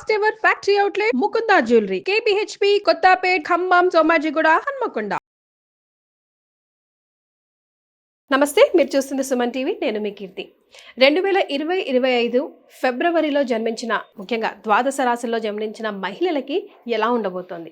First ever factory outlet Mukunda jewellery KPHB Kothapet Khammam Somajiguda Hanmakonda. నమస్తే, మీరు చూస్తుంది సుమన్ టీవీ. నేను మీ కీర్తి. 2020-25 ఫిబ్రవరిలో జన్మించిన, ముఖ్యంగా ద్వాదశ రాశుల్లో జన్మించిన మహిళలకి ఎలా ఉండబోతోంది,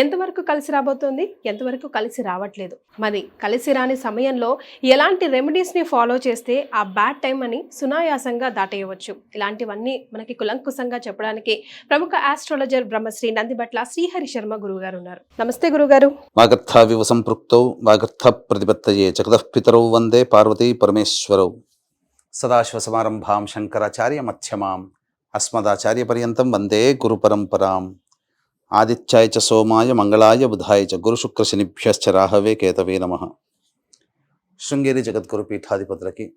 ఎంతవరకు కలిసి రాబోతోంది, ఎంతవరకు కలిసి రావట్లేదు, మరి కలిసి రాని సమయంలో ఎలాంటి రెమెడీస్ని ఫాలో చేస్తే ఆ బ్యాడ్ టైం అని సునాయాసంగా దాటేయవచ్చు, ఇలాంటివన్నీ మనకి కులంకుశంగా చెప్పడానికి ప్రముఖ ఆస్ట్రాలజర్ బ్రహ్మశ్రీ నందిబట్ల శ్రీహరి శర్మ గురువుగారు ఉన్నారు. నమస్తే గురుగారు. వాగర్థావివ సంపృక్తౌ వాగర్థ ప్రతిపత్తయే జగతః పితరౌ వందే పార్వతీ పరమేశ్వరౌ. సదాశివసమారంభాం శంకరాచార్య మధ్యమాం అస్మదాచార్య పర్యంతం వందే గురు పరంపరాం. ఆదిత్యాయ చ సోమాయ మంగళాయ బుధాయ చ గురుశుక్ర శనిభ్యశ్చ రాహవే కేతవే నమః. శృంగేరి జగద్గురు పీఠాధిపతులకి,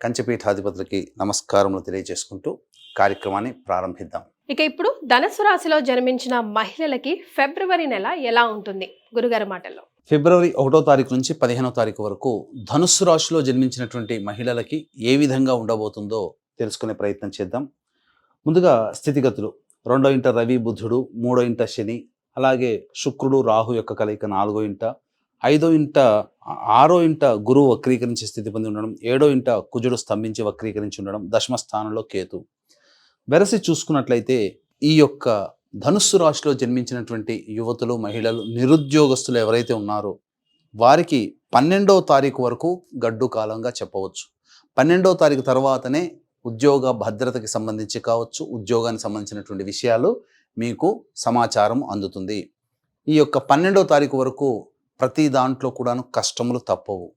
కంచపీఠాధిపతులకి నమస్కారములు తెలియజేసుకుంటూ కార్యక్రమాన్ని ప్రారంభిద్దాం. ఇక ఇప్పుడు ధనుసు రాశిలో జన్మించిన మహిళలకి ఫిబ్రవరి నెల ఎలా ఉంటుంది గురుగారి మాటల్లో? ఫిబ్రవరి 1వ తారీఖు నుంచి 15వ తారీఖు వరకు ధనుస్సు రాశిలో జన్మించినటువంటి మహిళలకి ఏ విధంగా ఉండబోతుందో తెలుసుకునే ప్రయత్నం చేద్దాం. ముందుగా స్థితిగతులు. 2వ ఇంట రవి బుధుడు, 3వ ఇంట శని, అలాగే శుక్రుడు రాహు యొక్క కలయిక 4వ ఇంట, 5వ ఇంట 6వ ఇంట గురువు వక్రీకరించి స్థితి పొంది ఉండడం, 7వ ఇంట కుజుడు స్తంభించి వక్రీకరించి ఉండడం, దశమ స్థానంలో కేతు. వెరసి చూసుకున్నట్లయితే ఈ యొక్క ధనుస్సు రాశిలో జన్మించినటువంటి యువతులు, మహిళలు, నిరుద్యోగస్తులు ఎవరైతే ఉన్నారో వారికి 12వ తారీఖు వరకు గడ్డు కాలంగా చెప్పవచ్చు. 12వ తారీఖు తర్వాతనే ఉద్యోగ భద్రతకి సంబంధించి కావచ్చు, ఉద్యోగానికి సంబంధించినటువంటి విషయాలు మీకు సమాచారం అందుతుంది. ఈ యొక్క 12వ తారీఖు వరకు ప్రతి దాంట్లో కూడాను కష్టములు తప్పవు,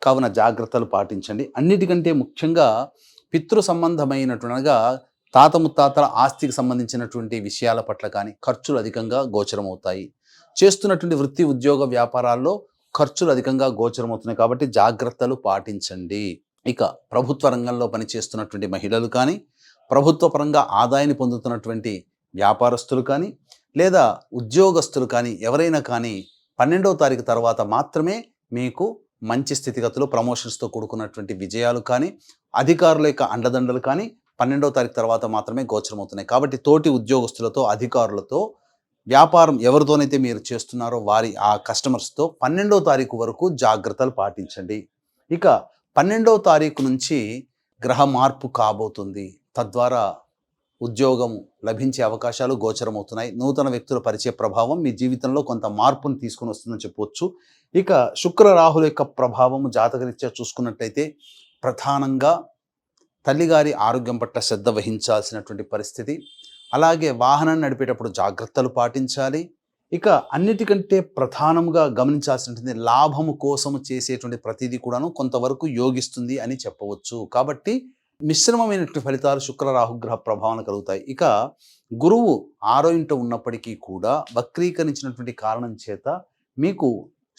కావున జాగ్రత్తలు పాటించండి. అన్నిటికంటే ముఖ్యంగా పితృ సంబంధమైనట్టుగా తాత ముత్తాతల ఆస్తికి సంబంధించినటువంటి విషయాల పట్ల కానీ ఖర్చులు అధికంగా గోచరమవుతాయి. చేస్తున్నటువంటి వృత్తి, ఉద్యోగ, వ్యాపారాల్లో ఖర్చులు అధికంగా గోచరమవుతున్నాయి కాబట్టి జాగ్రత్తలు పాటించండి. ఇక ప్రభుత్వ రంగంలో పనిచేస్తున్నటువంటి మహిళలు కానీ, ప్రభుత్వ పరంగా ఆదాయాన్ని పొందుతున్నటువంటి వ్యాపారస్తులు కానీ, లేదా ఉద్యోగస్తులు కానీ ఎవరైనా కానీ 12వ తారీఖు తర్వాత మాత్రమే మీకు మంచి స్థితిగతులు, ప్రమోషన్స్తో కూడుకున్నటువంటి విజయాలు కానీ, అధికారుల యొక్క అండదండలు కానీ 12వ తారీఖు తర్వాత మాత్రమే గోచరమవుతున్నాయి. కాబట్టి తోటి ఉద్యోగస్తులతో, అధికారులతో, వ్యాపారం ఎవరితోనైతే మీరు చేస్తున్నారో వారి ఆ కస్టమర్స్తో 12వ తారీఖు వరకు జాగ్రత్తలు పాటించండి. ఇక 12వ తారీఖు నుంచి గ్రహ మార్పు కాబోతుంది. తద్వారా ఉద్యోగం లభించే అవకాశాలు గోచరమవుతున్నాయి. నూతన వ్యక్తుల పరిచయ ప్రభావం మీ జీవితంలో కొంత మార్పును తీసుకుని వస్తుందని చెప్పవచ్చు. ఇక శుక్ర రాహుల యొక్క ప్రభావం జాతకరీత్యా చూసుకున్నట్లయితే ప్రధానంగా తల్లిగారి ఆరోగ్యం పట్ల శ్రద్ధ వహించాల్సినటువంటి పరిస్థితి, అలాగే వాహనాన్ని నడిపేటప్పుడు జాగ్రత్తలు పాటించాలి. ఇక అన్నిటికంటే ప్రధానంగా గమనించాల్సినటువంటి లాభము కోసము చేసేటువంటి ప్రతిదీ కూడాను కొంతవరకు యోగిస్తుంది అని చెప్పవచ్చు. కాబట్టి మిశ్రమమైనటువంటి ఫలితాలు శుక్ర రాహుగ్రహ ప్రభావం కలుగుతాయి. ఇక గురువు 6వ ఇంట ఉన్నప్పటికీ కూడా వక్రీకరించినటువంటి కారణం చేత మీకు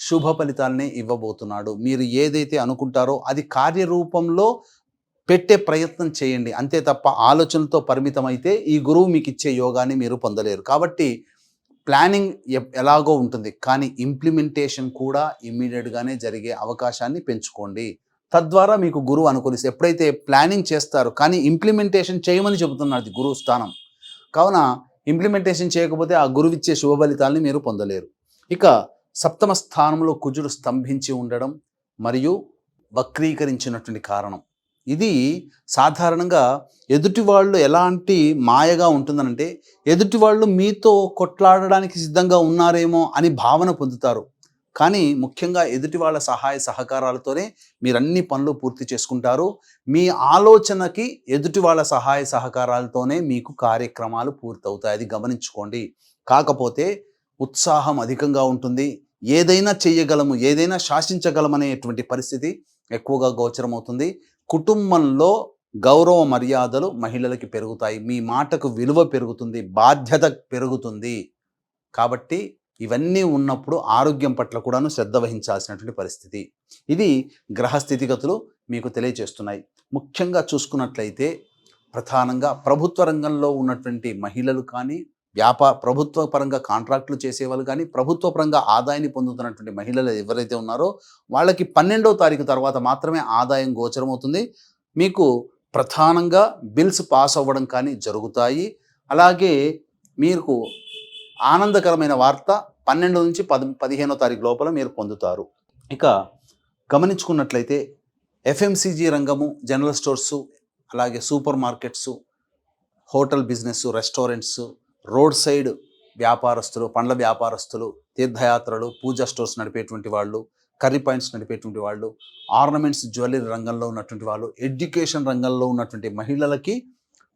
శుభ ఫలితాలనే ఇవ్వబోతున్నాడు. మీరు ఏదైతే అనుకుంటారో అది కార్యరూపంలో పెట్టే ప్రయత్నం చేయండి, అంతే తప్ప ఆలోచనలతో పరిమితమైతే ఈ గురువు మీకు ఇచ్చే యోగాన్ని మీరు పొందలేరు. కాబట్టి ప్లానింగ్ ఎలాగో ఉంటుంది, కానీ ఇంప్లిమెంటేషన్ కూడా ఇమ్మీడియట్గానే జరిగే అవకాశాన్ని పెంచుకోండి. తద్వారా మీకు గురువు అనుకూలిస్తే, ఎప్పుడైతే ప్లానింగ్ చేస్తారు కానీ ఇంప్లిమెంటేషన్ చేయమని చెబుతున్నది గురువు స్థానం, కావున ఇంప్లిమెంటేషన్ చేయకపోతే ఆ గురువు ఇచ్చే శుభ ఫలితాలని మీరు పొందలేరు. ఇక 7వ స్థానంలో కుజుడు స్తంభించి ఉండడం మరియు వక్రీకరించినటువంటి కారణం, ఇది సాధారణంగా ఎదుటి వాళ్ళు ఎలాంటి మాయగా ఉంటుందనంటే ఎదుటి వాళ్ళు మీతో కొట్లాడడానికి సిద్ధంగా ఉన్నారేమో అని భావన పొందుతారు. కానీ ముఖ్యంగా ఎదుటి వాళ్ళ సహాయ సహకారాలతోనే మీరు అన్ని పనులు పూర్తి చేసుకుంటారు. మీ ఆలోచనకి ఎదుటి వాళ్ళ సహాయ సహకారాలతోనే మీకు కార్యక్రమాలు పూర్తవుతాయి, అది గమనించుకోండి. కాకపోతే ఉత్సాహం అధికంగా ఉంటుంది, ఏదైనా చెయ్యగలము, ఏదైనా శాసించగలమనేటువంటి పరిస్థితి ఎక్కువగా గోచరమవుతుంది. కుటుంబంలో గౌరవ మర్యాదలు మహిళలకి పెరుగుతాయి, మీ మాటకు విలువ పెరుగుతుంది, బాధ్యత పెరుగుతుంది. కాబట్టి ఇవన్నీ ఉన్నప్పుడు ఆరోగ్యం పట్ల కూడాను శ్రద్ధ వహించాల్సినటువంటి పరిస్థితి. ఇది గ్రహ స్థితిగతులు మీకు తెలియజేస్తున్నాయి. ముఖ్యంగా చూసుకున్నట్లయితే ప్రధానంగా ప్రభుత్వ రంగంలో ఉన్నటువంటి మహిళలు కానీ, ప్రభుత్వ పరంగా కాంట్రాక్టులు చేసేవాళ్ళు కానీ, ప్రభుత్వ పరంగా ఆదాయాన్ని పొందుతున్నటువంటి మహిళలు ఎవరైతే ఉన్నారో వాళ్ళకి 12వ తారీఖు తర్వాత మాత్రమే ఆదాయం గోచరమవుతుంది. మీకు ప్రధానంగా బిల్స్ పాస్ అవ్వడం కానీ జరుగుతాయి. అలాగే మీకు ఆనందకరమైన వార్త 12 నుంచి 15వ తారీఖు లోపల మీరు పొందుతారు. ఇక గమనించుకున్నట్లయితే ఎఫ్ఎంసీజీ రంగము, జనరల్ స్టోర్సు, అలాగే super markets, hotel business, restaurants, road side వ్యాపారస్తులు, పండ్ల వ్యాపారస్తులు, తీర్థయాత్రలు, పూజా స్టోర్స్ నడిపేటువంటి వాళ్ళు, కర్రీ పాయింట్స్ నడిపేటువంటి వాళ్ళు, ఆర్నమెంట్స్, జ్యువెలరీ రంగంలో ఉన్నటువంటి వాళ్ళు, ఎడ్యుకేషన్ రంగంలో ఉన్నటువంటి మహిళలకి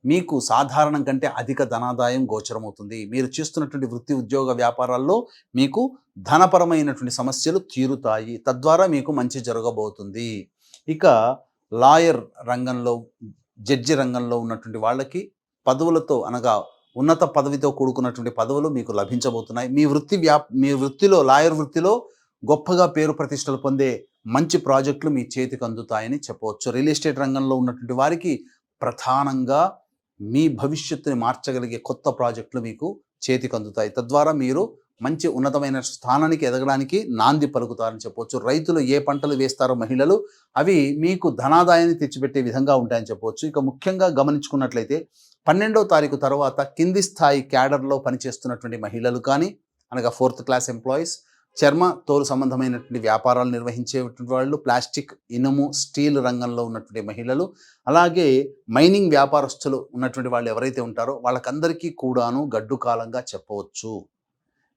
మీకు సాధారణం కంటే అధిక ధనాదాయం గోచరమవుతుంది. మీరు చేస్తున్నటువంటి వృత్తి, ఉద్యోగ, వ్యాపారాల్లో మీకు ధనపరమైనటువంటి సమస్యలు తీరుతాయి. తద్వారా మీకు మంచి జరగబోతుంది. ఇక లాయర్ రంగంలో, జడ్జి రంగంలో ఉన్నటువంటి వాళ్ళకి పదవులతో, అనగా ఉన్నత పదవితో కూడుకున్నటువంటి పదవులు మీకు లభించబోతున్నాయి. మీ వృత్తిలో, లాయర్ వృత్తిలో గొప్పగా పేరు ప్రతిష్టలు పొందే మంచి ప్రాజెక్టులు మీ చేతికి అందుతాయని చెప్పవచ్చు. రియల్ ఎస్టేట్ రంగంలో ఉన్నటువంటి వారికి ప్రధానంగా మీ భవిష్యత్తుని మార్చగలిగే కొత్త ప్రాజెక్టులు మీకు చేతికి అందుతాయి. తద్వారా మీరు మంచి ఉన్నతమైన స్థానానికి ఎదగడానికి నాంది పలుకుతారని చెప్పవచ్చు. రైతులు ఏ పంటలు వేస్తారో మహిళలు, అవి మీకు ధనాదాయాన్ని తెచ్చిపెట్టే విధంగా ఉంటాయని చెప్పవచ్చు. ఇక ముఖ్యంగా గమనించుకున్నట్లయితే 12వ తారీఖు తర్వాత కింది స్థాయి క్యాడర్లో పనిచేస్తున్నటువంటి మహిళలు కానీ, అనగా 4th క్లాస్ ఎంప్లాయీస్, చర్మ, తోలు సంబంధమైనటువంటి వ్యాపారాలు నిర్వహించేటువంటి వాళ్ళు, ప్లాస్టిక్, ఇనుము, స్టీల్ రంగంలో ఉన్నటువంటి మహిళలు, అలాగే మైనింగ్ వ్యాపారస్తులు ఉన్నటువంటి వాళ్ళు ఎవరైతే ఉంటారో వాళ్ళకందరికీ కూడాను గడ్డు కాలంగా చెప్పవచ్చు.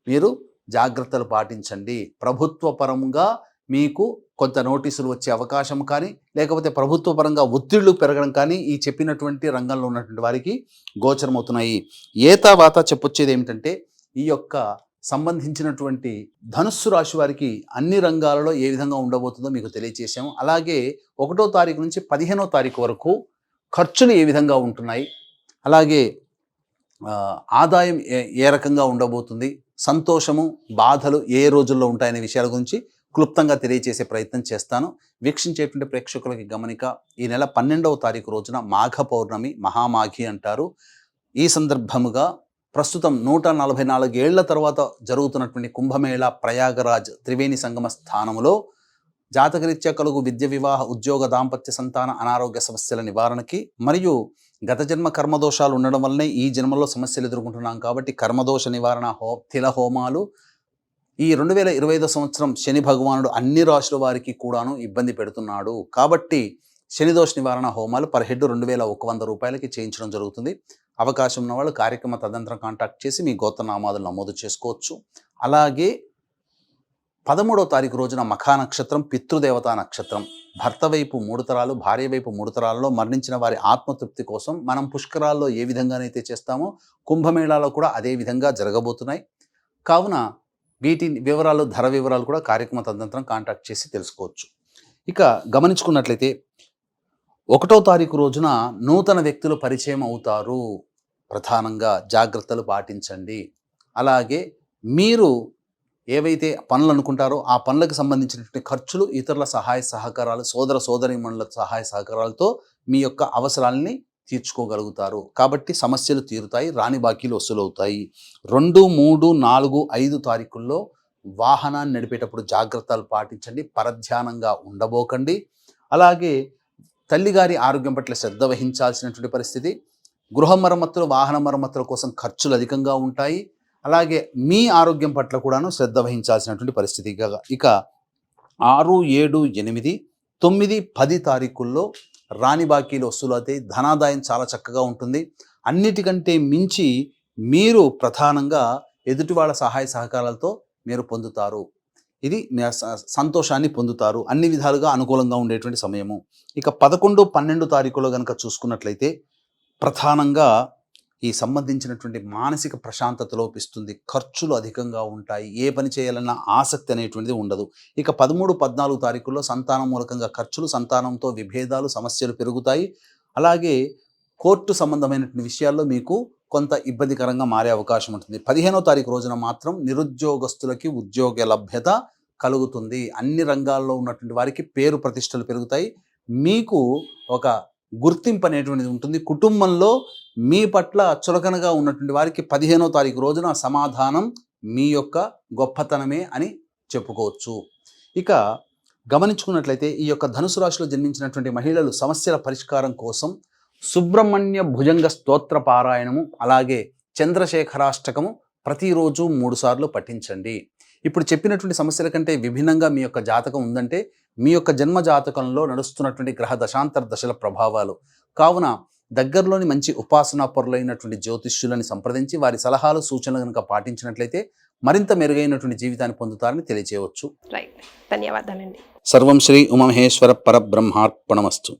మీరు జాగ్రత్తలు పాటించండి. ప్రభుత్వ పరంగా మీకు కొంత నోటీసులు వచ్చే అవకాశం కానీ, లేకపోతే ప్రభుత్వ పరంగా ఒత్తిళ్లు పెరగడం కానీ ఈ చెప్పినటువంటి రంగంలో ఉన్నటువంటి వారికి గోచరమవుతున్నాయి. తర్వాత చెప్పొచ్చేది ఏమిటంటే, ఈ యొక్క సంబంధించినటువంటి ధనుస్సు రాశి వారికి అన్ని రంగాలలో ఏ విధంగా ఉండబోతుందో మీకు తెలియజేసాము. అలాగే 1వ తారీఖు నుంచి 15వ తారీఖు వరకు ఖర్చులు ఏ విధంగా ఉంటున్నాయి, అలాగే ఆదాయం ఏ రకంగా ఉండబోతుంది, సంతోషము, బాధలు ఏ రోజుల్లో ఉంటాయనే విషయాల గురించి క్లుప్తంగా తెలియజేసే ప్రయత్నం చేస్తాను. వీక్షించేటువంటి ప్రేక్షకులకి గమనిక, ఈ నెల 12వ తారీఖు రోజున మాఘ పౌర్ణమి, మహామాఘి అంటారు. ఈ సందర్భముగా ప్రస్తుతం 144 ఏళ్ల తర్వాత జరుగుతున్నటువంటి కుంభమేళ ప్రయాగరాజ్ త్రివేణి సంగమ స్థానములో జాతకరీత్యా కలుగు విద్య, వివాహ, ఉద్యోగ, దాంపత్య, సంతాన, అనారోగ్య సమస్యల నివారణకి, మరియు గత జన్మ కర్మదోషాలు ఉండడం వల్లనే ఈ జన్మలో సమస్యలు ఎదుర్కొంటున్నాం కాబట్టి కర్మదోష నివారణ తిల హోమాలు, ఈ 2025 సంవత్సరం శని భగవానుడు అన్ని రాశుల వారికి కూడాను ఇబ్బంది పెడుతున్నాడు కాబట్టి శనిదోష నివారణ హోమాలు పర్ హెడ్ 2100 రూపాయలకి చేయించడం జరుగుతుంది. అవకాశం ఉన్న వాళ్ళు కార్యక్రమ తదనంతరం కాంటాక్ట్ చేసి మీ గోత్రనామాదులు నమోదు చేసుకోవచ్చు. అలాగే 13వ తారీఖు రోజున మఖా నక్షత్రం, పితృదేవతా నక్షత్రం. భర్త వైపు 3 తరాలు, భార్య వైపు 3 తరాల్లో మరణించిన వారి ఆత్మతృప్తి కోసం మనం పుష్కరాల్లో ఏ విధంగానైతే చేస్తామో కుంభమేళాలో కూడా అదే విధంగా జరగబోతున్నాయి. కావున వీటి వివరాలు, ధర వివరాలు కూడా కార్యక్రమ తదనంతరం కాంటాక్ట్ చేసి తెలుసుకోవచ్చు. ఇక గమనించుకున్నట్లయితే 1వ తారీఖు రోజున నూతన వ్యక్తులు పరిచయం అవుతారు. ప్రధానంగా జాగ్రత్తలు పాటించండి. అలాగే మీరు ఏవైతే పనులు అనుకుంటారో ఆ పనులకు సంబంధించినటువంటి ఖర్చులు, ఇతరుల సహాయ సహకారాలు, సోదర సోదరీమణుల సహాయ సహకారాలతో మీ యొక్క అవసరాలని తీర్చుకోగలుగుతారు. కాబట్టి సమస్యలు తీరుతాయి, రాని బాకీలు వసూలవుతాయి. 2, 3, 4, 5 తారీఖుల్లో వాహనాన్ని నడిపేటప్పుడు జాగ్రత్తలు పాటించండి. పరధ్యానంగా ఉండబోకండి. అలాగే తల్లిగారి ఆరోగ్యం పట్ల శ్రద్ధ వహించాల్సినటువంటి పరిస్థితి. గృహ మరమ్మతులు, వాహన మరమ్మతుల కోసం ఖర్చులు అధికంగా ఉంటాయి. అలాగే మీ ఆరోగ్యం పట్ల కూడాను శ్రద్ధ వహించాల్సినటువంటి పరిస్థితి. ఇక 6, 7, 8, 9, 10 తారీఖుల్లో రాని బాకీలు వసూలవుతాయి. ధనాదాయం చాలా చక్కగా ఉంటుంది. అన్నిటికంటే మించి మీరు ప్రధానంగా ఎదుటి వాళ్ళ సహాయ సహకారాలతో మీరు పొందుతారు. ఇది సంతోషాన్ని పొందుతారు. అన్ని విధాలుగా అనుకూలంగా ఉండేటువంటి సమయము. ఇక 11, 12 తారీఖులో కనుక చూసుకున్నట్లయితే ప్రధానంగా ఈ సంబంధించినటువంటి మానసిక ప్రశాంతత లోపిస్తుంది. ఖర్చులు అధికంగా ఉంటాయి. ఏ పని చేయాలన్నా ఆసక్తి అనేటువంటిది ఉండదు. ఇక 13, 14 తారీఖుల్లో సంతానం మూలకంగా ఖర్చులు, సంతానంతో విభేదాలు, సమస్యలు పెరుగుతాయి. అలాగే కోర్టు సంబంధమైనటువంటి విషయాల్లో మీకు కొంత ఇబ్బందికరంగా మారే అవకాశం ఉంటుంది. 15వ తారీఖు రోజున మాత్రం నిరుద్యోగస్తులకి ఉద్యోగ లభ్యత కలుగుతుంది. అన్ని రంగాల్లో ఉన్నటువంటి వారికి పేరు ప్రతిష్టలు పెరుగుతాయి. మీకు ఒక గుర్తింపు అనేటువంటిది ఉంటుంది. కుటుంబంలో మీ పట్ల చులకనగా ఉన్నటువంటి వారికి 15వ తారీఖు రోజున సమాధానం మీ యొక్క గొప్పతనమే అని చెప్పుకోవచ్చు. ఇక గమనించుకున్నట్లయితే ఈ యొక్క ధనుసు రాశిలో జన్మించినటువంటి మహిళలు సమస్యల పరిష్కారం కోసం సుబ్రహ్మణ్య భుజంగ స్తోత్ర పారాయణము అలాగే చంద్రశేఖరాష్టకము ప్రతిరోజు 3 సార్లు పఠించండి. ఇప్పుడు చెప్పినటువంటి సమస్యల కంటే విభిన్నంగా మీ యొక్క జాతకం ఉందంటే మీ యొక్క జన్మ జాతకంలో నడుస్తున్నటువంటి గ్రహ దశాంతర దశల ప్రభావాలు. కావున దగ్గరలోని మంచి ఉపాసనా పరులైనటువంటి జ్యోతిష్యులని సంప్రదించి వారి సలహాలు సూచనలు కనుక పాటించినట్లయితే మరింత మెరుగైనటువంటి జీవితాన్ని పొందుతారని తెలియజేయవచ్చు. రైట్, ధన్యవాదాలండి. సర్వం శ్రీ ఉమామహేశ్వర పరబ్రహ్మార్పణమస్తు.